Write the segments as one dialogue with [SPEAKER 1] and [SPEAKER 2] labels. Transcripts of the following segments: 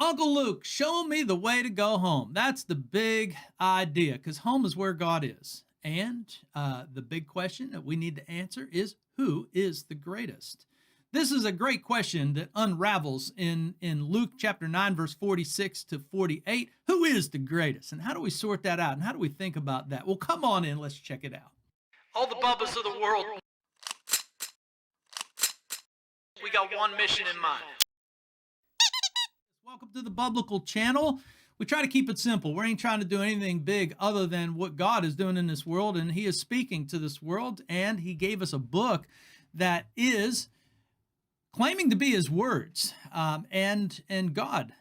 [SPEAKER 1] Uncle Luke, show me the way to go home. That's the big idea because home is where God is. And the big question that we need to answer is who is the greatest? This is a great question that unravels in Luke chapter 9, verse 46 to 48. Who is the greatest? And how do we sort that out? And how do we think about that? Well, come on in. Let's check it out. All the bubbas of the world, we got one mission in mind. Welcome to the Biblical Channel. We try to keep it simple. We ain't trying to do anything big other than what God is doing in this world, and He is speaking to this world, and He gave us a book that is claiming to be His words. And God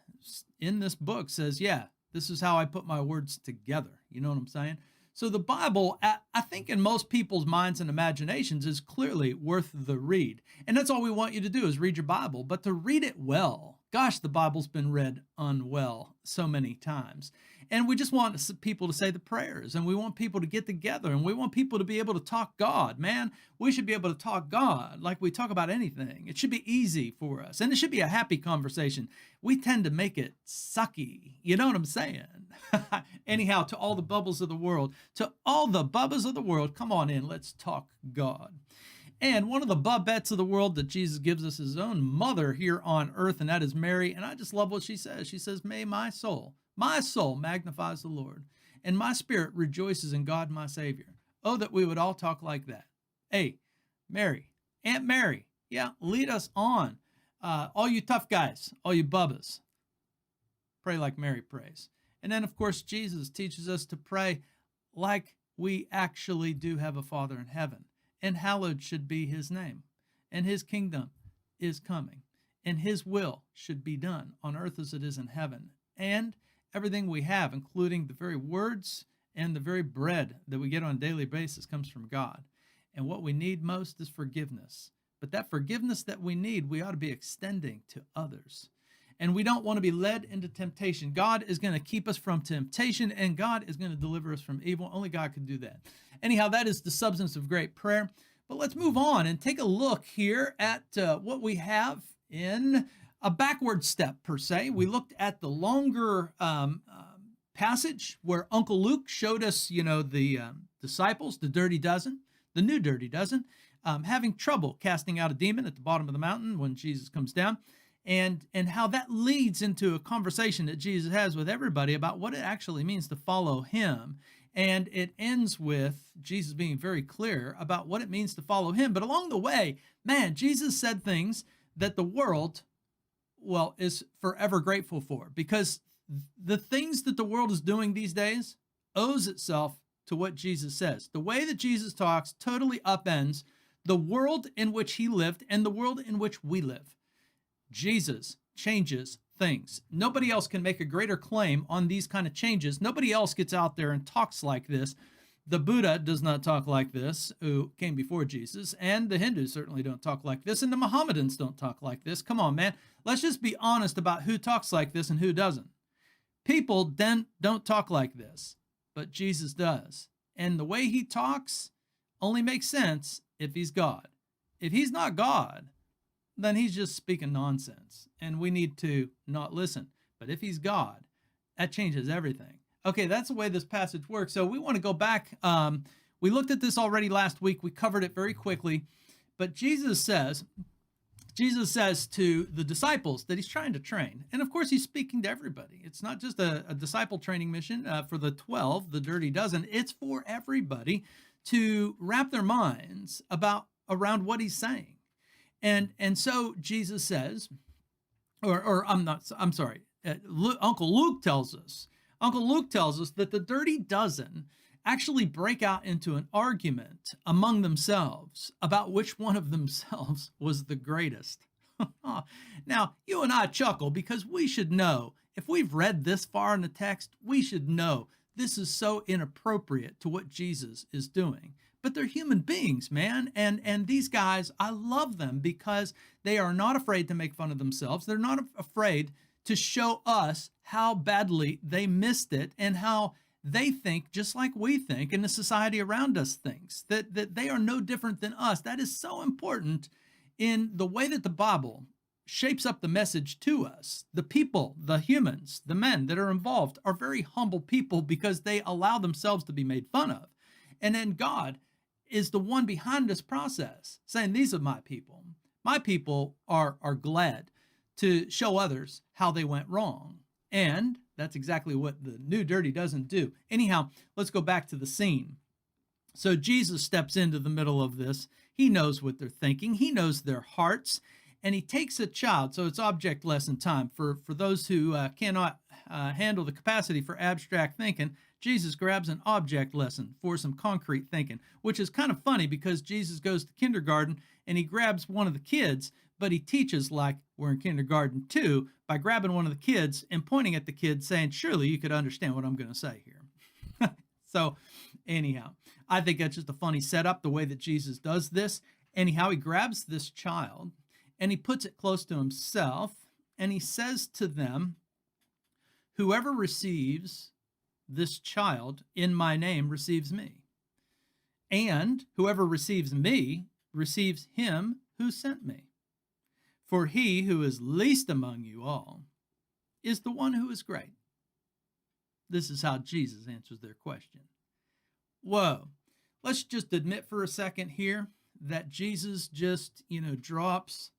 [SPEAKER 1] in this book says, yeah, this is how I put my words together. You know what I'm saying? So the Bible, I think in most people's minds and imaginations, is clearly worth the read. And that's all we want you to do is read your Bible, but to read it well. Gosh, the Bible's been read unwell so many times. And we just want people to say the prayers, and we want people to get together, and we want people to be able to talk God. Man, we should be able to talk God like we talk about anything. It should be easy for us, and it should be a happy conversation. We tend to make it sucky. You know what I'm saying? Anyhow, to all the bubbles of the world, to all the bubbas of the world, come on in, let's talk God. And one of the bubettes of the world that Jesus gives us His own mother here on earth, and that is Mary. And I just love what she says. She says, may my soul magnifies the Lord, and my spirit rejoices in God my Savior. Oh, that we would all talk like that. Hey, Mary, Aunt Mary, yeah, lead us on. All you tough guys, all you bubbas, pray like Mary prays. And then, of course, Jesus teaches us to pray like we actually do have a Father in heaven. And hallowed should be His name, and His kingdom is coming, and His will should be done on earth as it is in heaven. And everything we have, including the very words and the very bread that we get on a daily basis, comes from God. And what we need most is forgiveness. But that forgiveness that we need, we ought to be extending to others. And we don't want to be led into temptation. God is going to keep us from temptation, and God is going to deliver us from evil. Only God can do that. Anyhow, that is the substance of great prayer. But let's move on and take a look here at what we have in a backward step, per se. We looked at the longer passage where Uncle Luke showed us, the disciples, the dirty dozen, the new dirty dozen, having trouble casting out a demon at the bottom of the mountain when Jesus comes down. And how that leads into a conversation that Jesus has with everybody about what it actually means to follow Him. And it ends with Jesus being very clear about what it means to follow Him. But along the way, man, Jesus said things that the world, well, is forever grateful for. Because the things that the world is doing these days owes itself to what Jesus says. The way that Jesus talks totally upends the world in which He lived and the world in which we live. Jesus changes things. Nobody else can make a greater claim on these kind of changes. Nobody else gets out there and talks like this. The Buddha does not talk like this, who came before Jesus, and the Hindus certainly don't talk like this, and the Mohammedans don't talk like this. Come on, man. Let's just be honest about who talks like this and who doesn't. People then don't talk like this, but Jesus does. And the way He talks only makes sense if He's God. If He's not God, then He's just speaking nonsense, and we need to not listen. But if He's God, that changes everything. Okay, that's the way this passage works. So we want to go back. We looked at this already last week. We covered it very quickly. But Jesus says to the disciples that He's trying to train. And of course, He's speaking to everybody. It's not just a disciple training mission for the 12, the dirty dozen. It's for everybody to wrap their minds around what He's saying. And so Jesus says, Uncle Luke tells us that the dirty dozen actually break out into an argument among themselves about which one of themselves was the greatest. Now, you and I chuckle because we should know, if we've read this far in the text, we should know this is so inappropriate to what Jesus is doing. But they're human beings, man. And these guys, I love them because they are not afraid to make fun of themselves. They're not afraid to show us how badly they missed it and how they think just like we think and the society around us thinks, that they are no different than us. That is so important in the way that the Bible shapes up the message to us. The people, the humans, the men that are involved are very humble people because they allow themselves to be made fun of. And then God is the one behind this process saying, these are my people. My people are glad to show others how they went wrong. And that's exactly what the new dirty doesn't do. Anyhow, let's go back to the scene. So Jesus steps into the middle of this. He knows what they're thinking. He knows their hearts. And he takes a child. So it's object lesson time. For those who cannot handle the capacity for abstract thinking, Jesus grabs an object lesson for some concrete thinking, which is kind of funny because Jesus goes to kindergarten and he grabs one of the kids, but he teaches like we're in kindergarten too, by grabbing one of the kids and pointing at the kid saying, surely you could understand what I'm going to say here. So anyhow, I think that's just a funny setup, the way that Jesus does this. Anyhow, he grabs this child and he puts it close to himself and he says to them, whoever receives this child in my name receives me. And whoever receives me receives him who sent me. For he who is least among you all is the one who is great. This is how Jesus answers their question. Whoa. Let's just admit for a second here that Jesus just, drops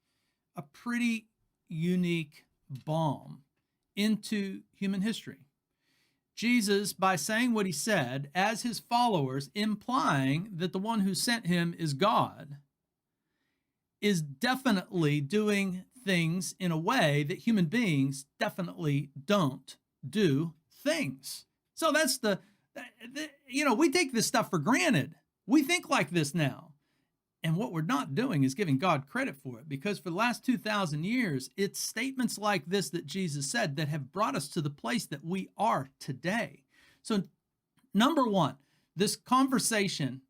[SPEAKER 1] a pretty unique bomb into human history. Jesus, by saying what he said, as his followers, implying that the one who sent him is God, is definitely doing things in a way that human beings definitely don't do things. So that's we take this stuff for granted. We think like this now. And what we're not doing is giving God credit for it, because for the last 2,000 years, it's statements like this that Jesus said that have brought us to the place that we are today. So number one, this conversation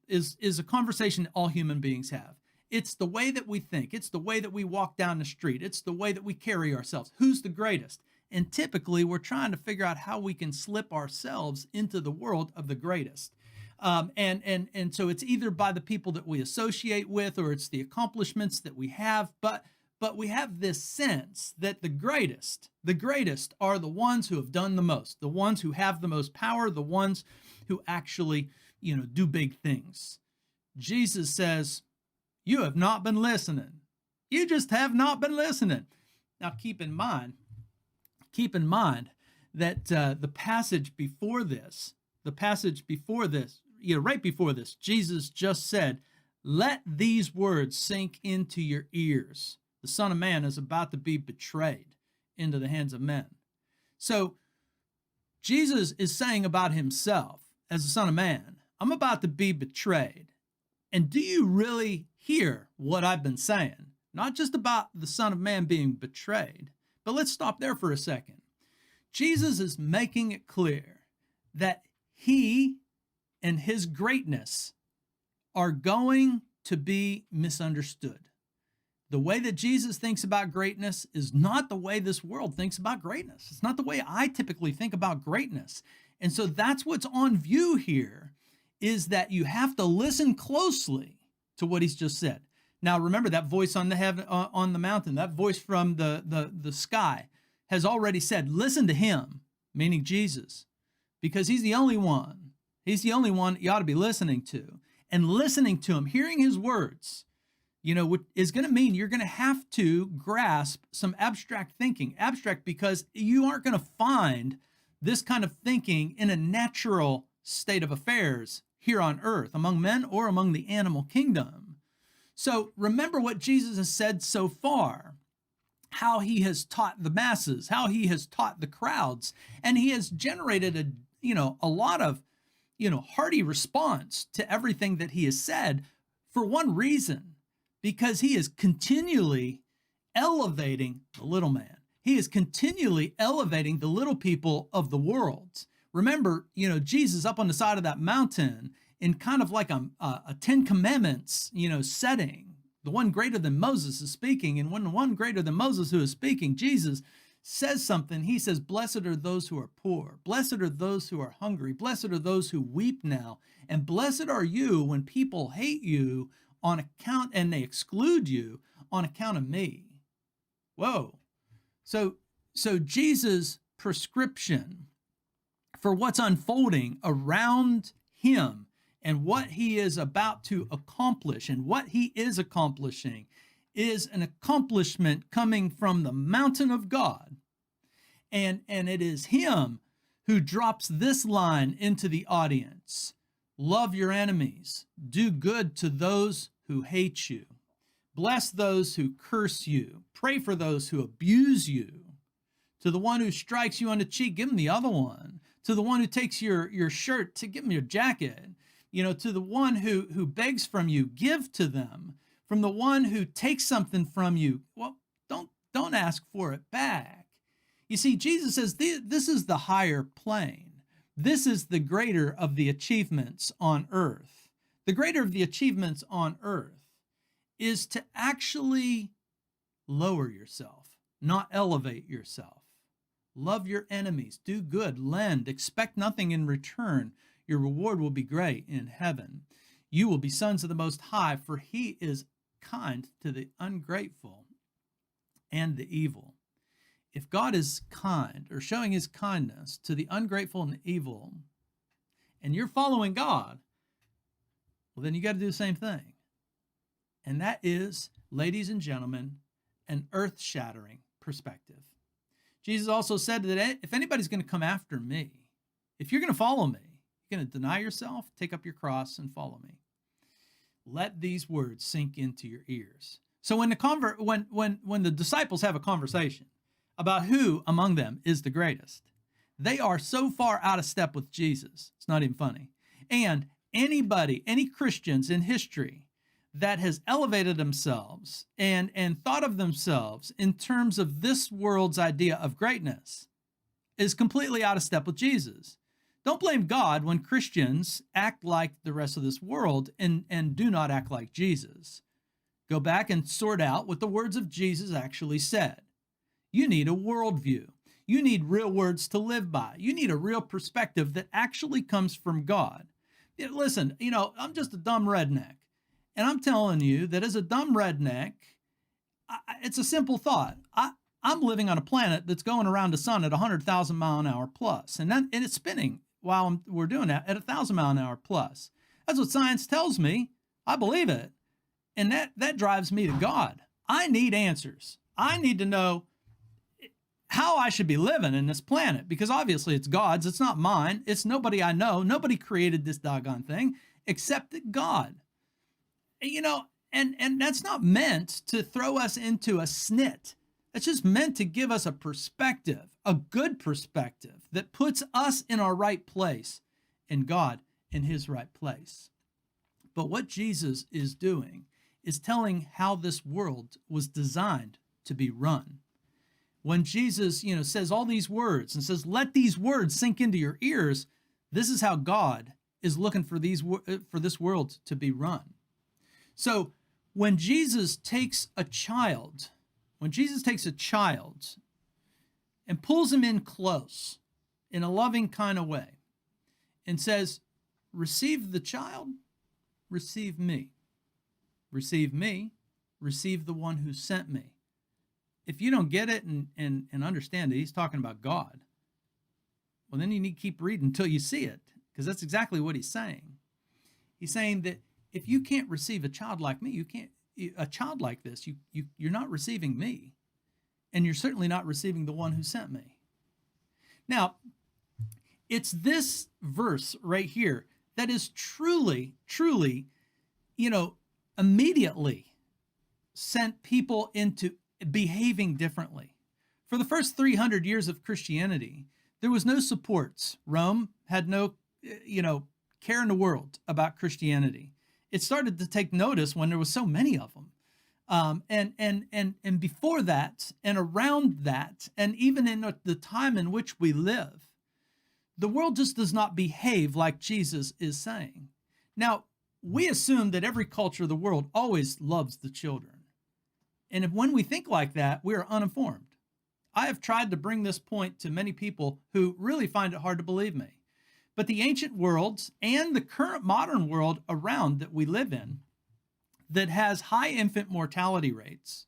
[SPEAKER 1] is a conversation that all human beings have. It's the way that we think. It's the way that we walk down the street. It's the way that we carry ourselves. Who's the greatest? And typically, we're trying to figure out how we can slip ourselves into the world of the greatest. And so it's either by the people that we associate with, or it's the accomplishments that we have. But we have this sense that the greatest are the ones who have done the most, the ones who have the most power, the ones who actually, do big things. Jesus says, you have not been listening. You just have not been listening. Now, keep in mind that the passage before this, right before this, Jesus just said, let these words sink into your ears. The Son of Man is about to be betrayed into the hands of men. So Jesus is saying about himself as the Son of Man, I'm about to be betrayed. And do you really hear what I've been saying? Not just about the Son of Man being betrayed, but let's stop there for a second. Jesus is making it clear that he and his greatness are going to be misunderstood. The way that Jesus thinks about greatness is not the way this world thinks about greatness. It's not the way I typically think about greatness. And so that's what's on view here, is that you have to listen closely to what he's just said. Now, remember that voice on the mountain, that voice from the sky has already said, listen to him, meaning Jesus, because he's the only one. He's the only one you ought to be listening to. And listening to him, hearing his words, is going to mean you're going to have to grasp some abstract thinking. Abstract because you aren't going to find this kind of thinking in a natural state of affairs here on earth, among men or among the animal kingdom. So remember what Jesus has said so far, how he has taught the masses, how he has taught the crowds, and he has generated a lot of hearty response to everything that he has said, for one reason, because he is continually elevating the little man. He is continually elevating the little people of the world. Remember, Jesus up on the side of that mountain in kind of like a Ten Commandments, setting. The one greater than Moses is speaking, and when the one greater than Moses who is speaking, Jesus, says something. He says, blessed are those who are poor. Blessed are those who are hungry. Blessed are those who weep now. And blessed are you when people hate you on account, and they exclude you on account of me. Whoa. So Jesus' prescription for what's unfolding around him and what he is about to accomplish and what he is accomplishing is an accomplishment coming from the mountain of God. And it is him who drops this line into the audience: love your enemies, do good to those who hate you, bless those who curse you, pray for those who abuse you. To the one who strikes you on the cheek, give him the other one. To the one who takes your shirt, to give him your jacket. To the one who begs from you, give to them. From the one who takes something from you, well, don't ask for it back. You see, Jesus says this is the higher plane. This is the greater of the achievements on earth. The greater of the achievements on earth is to actually lower yourself, not elevate yourself. Love your enemies, do good, lend, expect nothing in return. Your reward will be great in heaven. You will be sons of the Most High, for he is kind to the ungrateful and the evil. If God is kind or showing his kindness to the ungrateful and the evil, and you're following God, well, then you got to do the same thing. And that is, ladies and gentlemen, an earth-shattering perspective. Jesus also said that if anybody's going to come after me, if you're going to follow me, you're going to deny yourself, take up your cross, and follow me. Let these words sink into your ears. So when the disciples have a conversation about who among them is the greatest, they are so far out of step with Jesus, it's not even funny. And any Christians in history that has elevated themselves and thought of themselves in terms of this world's idea of greatness is completely out of step with Jesus. Don't blame God when Christians act like the rest of this world and do not act like Jesus. Go back and sort out what the words of Jesus actually said. You need a worldview. You need real words to live by. You need a real perspective that actually comes from God. Listen, I'm just a dumb redneck. And I'm telling you that as a dumb redneck, it's a simple thought. I'm living on a planet that's going around the sun at 100,000 mile an hour plus. And it's spinning while we're doing that at 1,000 mile an hour plus. That's what science tells me. I believe it. And that drives me to God. I need answers. I need to know how I should be living in this planet, because obviously it's God's. It's not mine. It's nobody I know. Nobody created this doggone thing except God. And that's not meant to throw us into a snit. It's just meant to give us a perspective, a good perspective that puts us in our right place and God in his right place. But what Jesus is doing is telling how this world was designed to be run. When Jesus, says all these words and says, let these words sink into your ears, this is how God is looking for this world to be run. So when Jesus takes a child and pulls him in close in a loving kind of way and says, receive the child, receive me. Receive me, receive the one who sent me. If you don't get it and understand it, he's talking about God. Well, then you need to keep reading until you see it, because that's exactly what he's saying. He's saying that if you can't receive a child like me, a child like this, you're not receiving me, and you're certainly not receiving the one who sent me. Now, it's this verse right here that is truly, immediately sent people into behaving differently. For the first 300 years of Christianity, there was no supports. Rome had no, care in the world about Christianity. It started to take notice when there was so many of them. And before that, and around that, and even in the time in which we live, the world just does not behave like Jesus is saying. Now, we assume that every culture of the world always loves the children. And when we think like that, we are uninformed. I have tried to bring this point to many people who really find it hard to believe me. But the ancient worlds and the current modern world around that we live in that has high infant mortality rates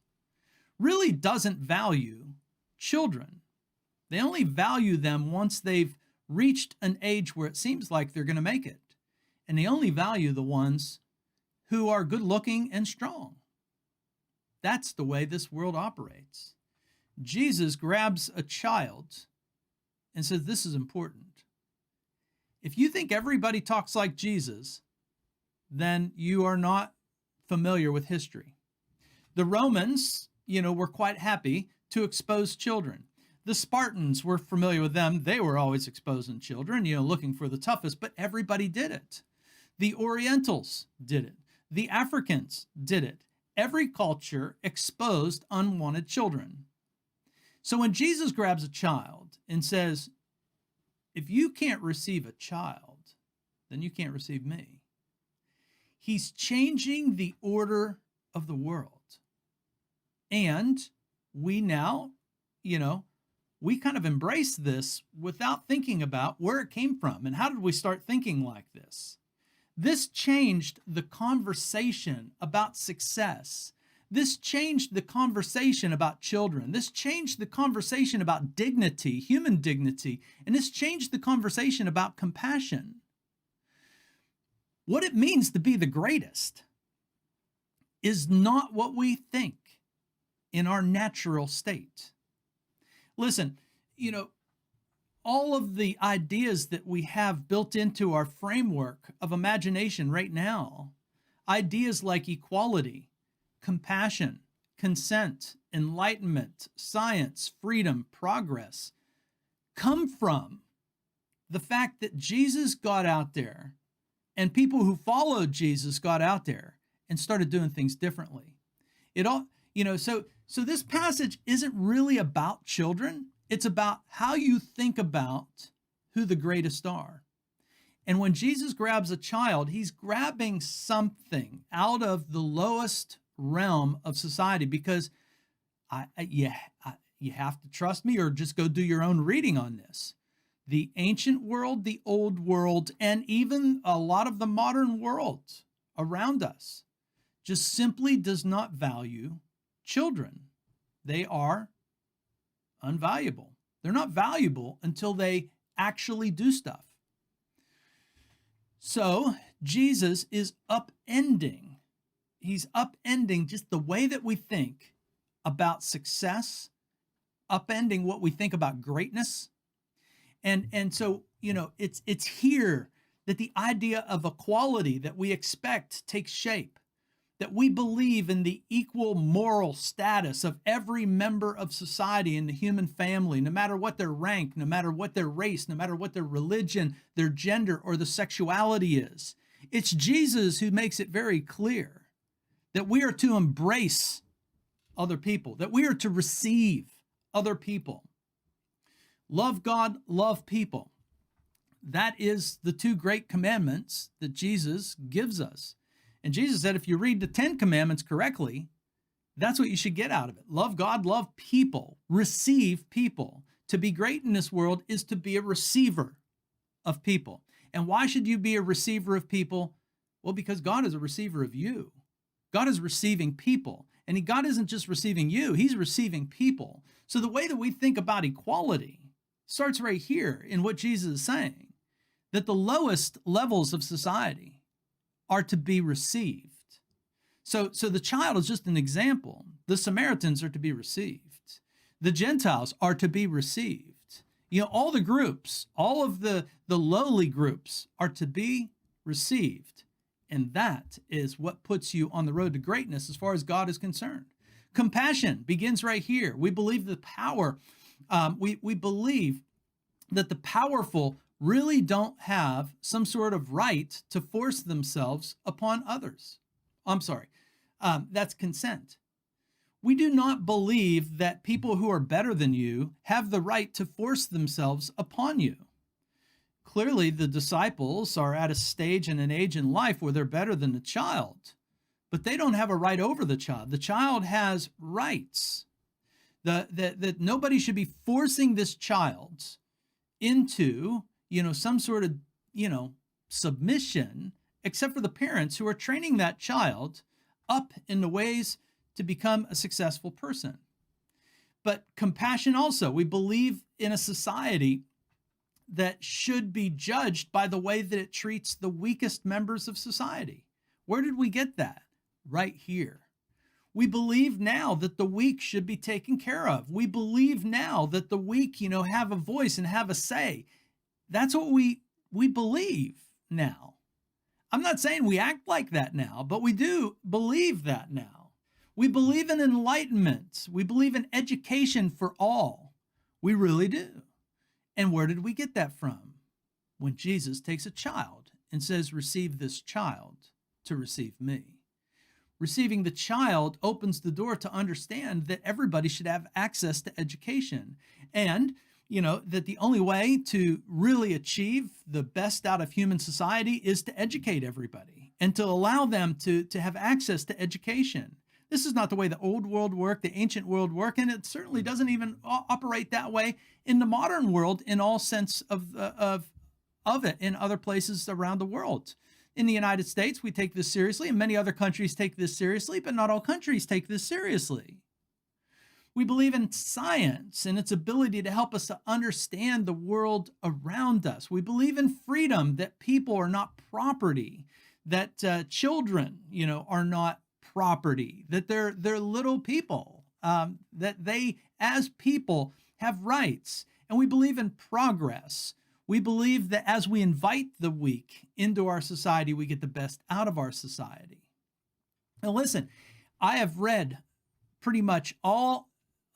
[SPEAKER 1] really doesn't value children. They only value them once they've reached an age where it seems like they're going to make it. And they only value the ones who are good looking and strong. That's the way this world operates. Jesus grabs a child and says, this is important. If you think everybody talks like Jesus, then you are not familiar with history. The Romans, were quite happy to expose children. The Spartans were familiar with them. They were always exposing children, looking for the toughest, but everybody did it. The Orientals did it. The Africans did it. Every culture exposed unwanted children. So when Jesus grabs a child and says, if you can't receive a child, then you can't receive me. He's changing the order of the world. And we now, we kind of embrace this without thinking about where it came from and how did we start thinking like this. This changed the conversation about success. This changed the conversation about children. This changed the conversation about dignity, human dignity, and this changed the conversation about compassion. What it means to be the greatest is not what we think in our natural state. Listen, all of the ideas that we have built into our framework of imagination right now, ideas like equality, compassion, consent, enlightenment, science, freedom, progress, come from the fact that Jesus got out there and people who followed Jesus got out there and started doing things differently. It all, so this passage isn't really about children. It's about how you think about who the greatest are. And when Jesus grabs a child, he's grabbing something out of the lowest realm of society, because you have to trust me or just go do your own reading on this. The ancient world, the old world, and even a lot of the modern world around us just simply does not value children. They are unvaluable. They're not valuable until they actually do stuff. So Jesus is upending. He's upending just the way that we think about success, upending what we think about greatness. And so, it's here that the idea of equality that we expect takes shape, that we believe in the equal moral status of every member of society in the human family, no matter what their rank, no matter what their race, no matter what their religion, their gender, or the sexuality is. It's Jesus who makes it very clear that we are to embrace other people, that we are to receive other people. Love God, love people. That is the two great commandments that Jesus gives us. And Jesus said, if you read the 10 commandments correctly, that's what you should get out of it. Love God, love people, receive people. To be great in this world is to be a receiver of people. And why should you be a receiver of people? Well, because God is a receiver of you. God is receiving people. And God isn't just receiving you, he's receiving people. So the way that we think about equality starts right here in what Jesus is saying, that the lowest levels of society are to be received. So the child is just an example. The Samaritans are to be received. The Gentiles are to be received. All the groups, all of the lowly groups are to be received. And that is what puts you on the road to greatness as far as God is concerned. Compassion begins right here. We believe the power, we believe that the powerful really don't have some sort of right to force themselves upon others. That's consent. We do not believe that people who are better than you have the right to force themselves upon you. Clearly, the disciples are at a stage and an age in life where they're better than the child, but they don't have a right over the child. The child has rights. That nobody should be forcing this child into, some sort of, submission, except for the parents who are training that child up in the ways to become a successful person. But compassion also. We believe in a society that should be judged by the way that it treats the weakest members of society. Where did we get that? Right here. We believe now that the weak should be taken care of. We believe now that the weak, have a voice and have a say. That's what we believe now. I'm not saying we act like that now, but we do believe that now. We believe in enlightenment. We believe in education for all. We really do. And where did we get that from? When Jesus takes a child and says, receive this child to receive me. Receiving the child opens the door to understand that everybody should have access to education. And, that the only way to really achieve the best out of human society is to educate everybody and to allow them to have access to education. This is not the way the old world worked, the ancient world worked, and it certainly doesn't even operate that way in the modern world in all sense of it in other places around the world. In the United States, we take this seriously, and many other countries take this seriously, but not all countries take this seriously. We believe in science and its ability to help us to understand the world around us. We believe in freedom, that people are not property, that children, are not property, that they're little people, that they, as people, have rights. And we believe in progress. We believe that as we invite the weak into our society, we get the best out of our society. Now, listen, I have read pretty much all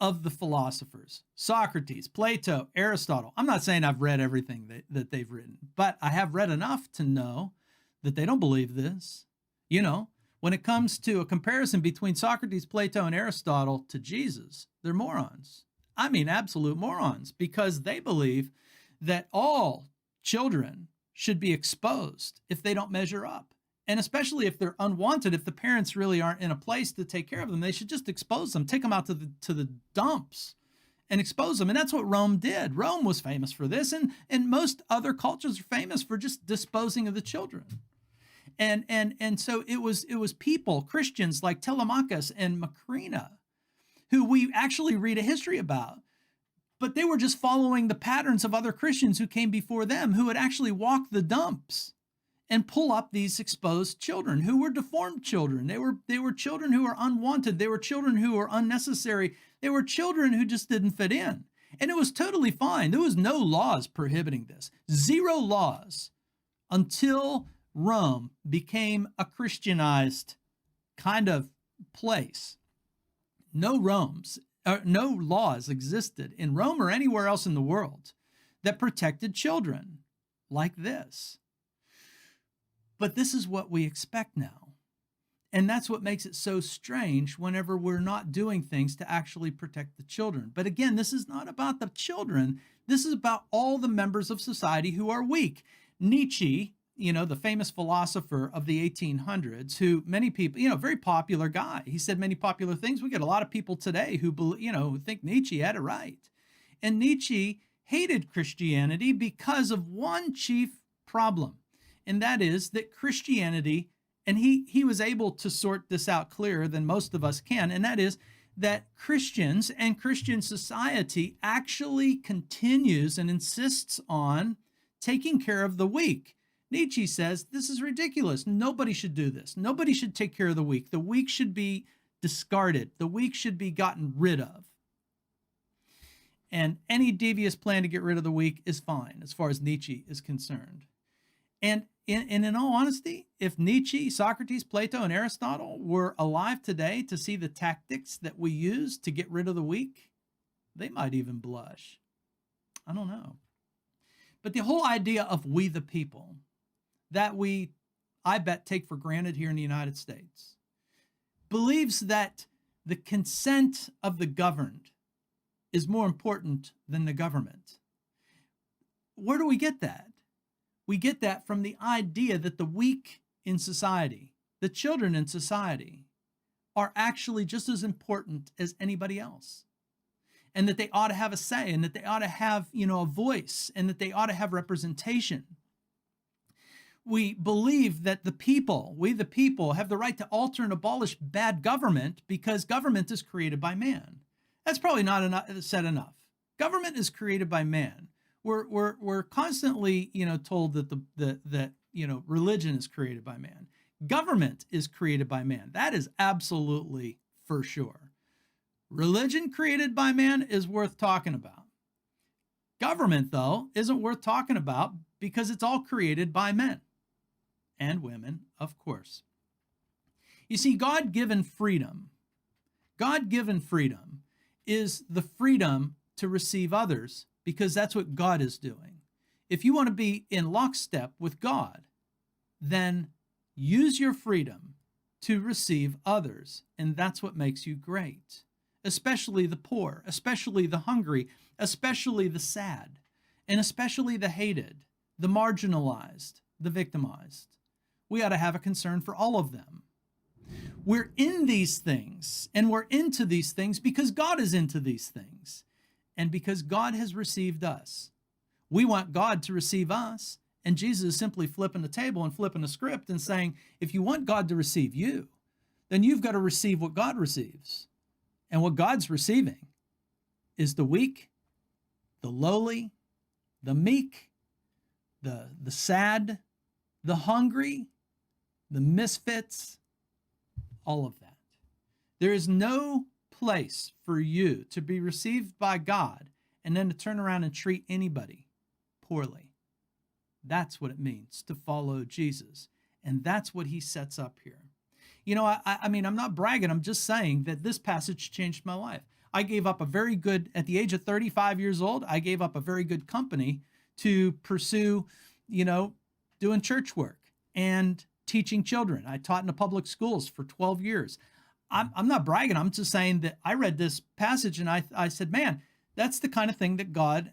[SPEAKER 1] of the philosophers, Socrates, Plato, Aristotle. I'm not saying I've read everything that they've written, but I have read enough to know that they don't believe this. When it comes to a comparison between Socrates, Plato, and Aristotle to Jesus, they're morons. I mean, absolute morons, because they believe that all children should be exposed if they don't measure up. And especially if they're unwanted, if the parents really aren't in a place to take care of them, they should just expose them, take them out to the dumps and expose them. And that's what Rome did. Rome was famous for this, and most other cultures are famous for just disposing of the children. And so it was people, Christians like Telemachus and Macrina, who we actually read a history about. But they were just following the patterns of other Christians who came before them, who would actually walk the dumps and pull up these exposed children who were deformed children. They were children who were unwanted. They were children who were unnecessary. They were children who just didn't fit in. And it was totally fine. There was no laws prohibiting this. Zero laws until Rome became a Christianized kind of place. No laws existed in Rome or anywhere else in the world that protected children like this. But this is what we expect now. And that's what makes it so strange whenever we're not doing things to actually protect the children. But again, this is not about the children. This is about all the members of society who are weak. Nietzsche, the famous philosopher of the 1800s, who many people, very popular guy. He said many popular things. We get a lot of people today who think Nietzsche had it right. And Nietzsche hated Christianity because of one chief problem. And that is that Christianity, and he was able to sort this out clearer than most of us can, and that is that Christians and Christian society actually continues and insists on taking care of the weak. Nietzsche says this is ridiculous. Nobody should do this. Nobody should take care of the weak. The weak should be discarded. The weak should be gotten rid of. And any devious plan to get rid of the weak is fine as far as Nietzsche is concerned. And in all honesty, if Nietzsche, Socrates, Plato, and Aristotle were alive today to see the tactics that we use to get rid of the weak, they might even blush. I don't know. But the whole idea of we the people that we, I bet, take for granted here in the United States, believes that the consent of the governed is more important than the government. Where do we get that? We get that from the idea that the weak in society, the children in society, are actually just as important as anybody else. And that they ought to have a say, and that they ought to have, a voice, and that they ought to have representation. We believe that we the people, have the right to alter and abolish bad government because government is created by man. That's probably not said enough. Government is created by man. We're constantly, told that religion is created by man. Government is created by man. That is absolutely for sure. Religion created by man is worth talking about. Government, though, isn't worth talking about because it's all created by men and women, of course. You see, God-given freedom is the freedom to receive others because that's what God is doing. If you want to be in lockstep with God, then use your freedom to receive others, and that's what makes you great, especially the poor, especially the hungry, especially the sad, and especially the hated, the marginalized, the victimized. We ought to have a concern for all of them. We're in these things, and we're into these things because God is into these things, and because God has received us. We want God to receive us, and Jesus is simply flipping the table and flipping the script and saying, if you want God to receive you, then you've got to receive what God receives. And what God's receiving is the weak, the lowly, the meek, the sad, the hungry, the misfits, all of that. There is no place for you to be received by God and then to turn around and treat anybody poorly. That's what it means to follow Jesus. And that's what he sets up here. I mean, I'm not bragging. I'm just saying that this passage changed my life. I gave up at the age of 35 years old, I gave up a very good company to pursue, doing church work and teaching children. I taught in the public schools for 12 years. I'm not bragging. I'm just saying that I read this passage and I said, man, that's the kind of thing that God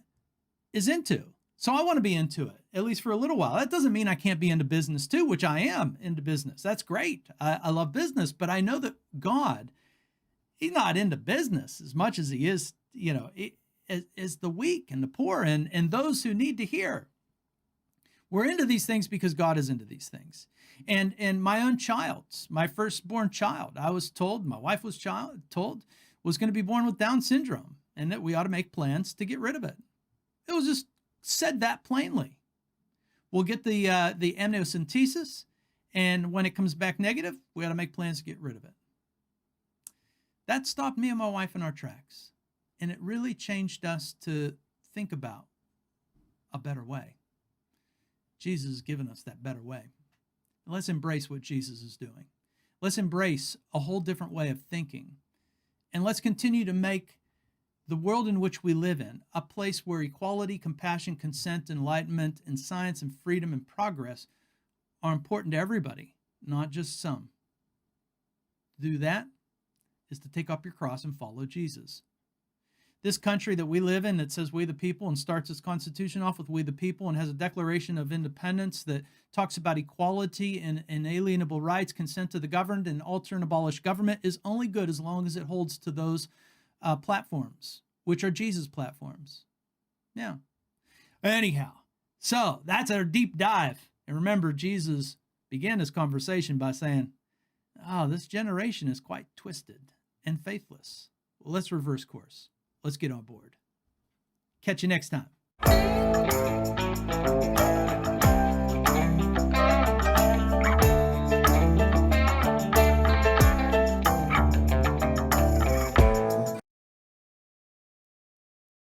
[SPEAKER 1] is into. So I want to be into it, at least for a little while. That doesn't mean I can't be into business too, which I am into business. That's great. I love business, but I know that God, he's not into business as much as he is, is the weak and the poor and those who need to hear. We're into these things because God is into these things. And my own child, my firstborn child, I was told, my wife was told, was going to be born with Down syndrome and that we ought to make plans to get rid of it. It was just said that plainly. We'll get the amniocentesis, and when it comes back negative, we ought to make plans to get rid of it. That stopped me and my wife in our tracks, and it really changed us to think about a better way. Jesus has given us that better way. Let's embrace what Jesus is doing. Let's embrace a whole different way of thinking, and let's continue to make the world in which we live in a place where equality, compassion, consent, enlightenment, and science and freedom and progress are important to everybody, not just some. To do that is to take up your cross and follow Jesus. This country that we live in that says we the people and starts its constitution off with we the people and has a declaration of independence that talks about equality and inalienable rights, consent to the governed, and alter and abolish government is only good as long as it holds to those platforms, which are Jesus platforms. Yeah. Anyhow, so that's our deep dive. And remember, Jesus began this conversation by saying, this generation is quite twisted and faithless. Well, let's reverse course. Let's get on board. Catch you next time.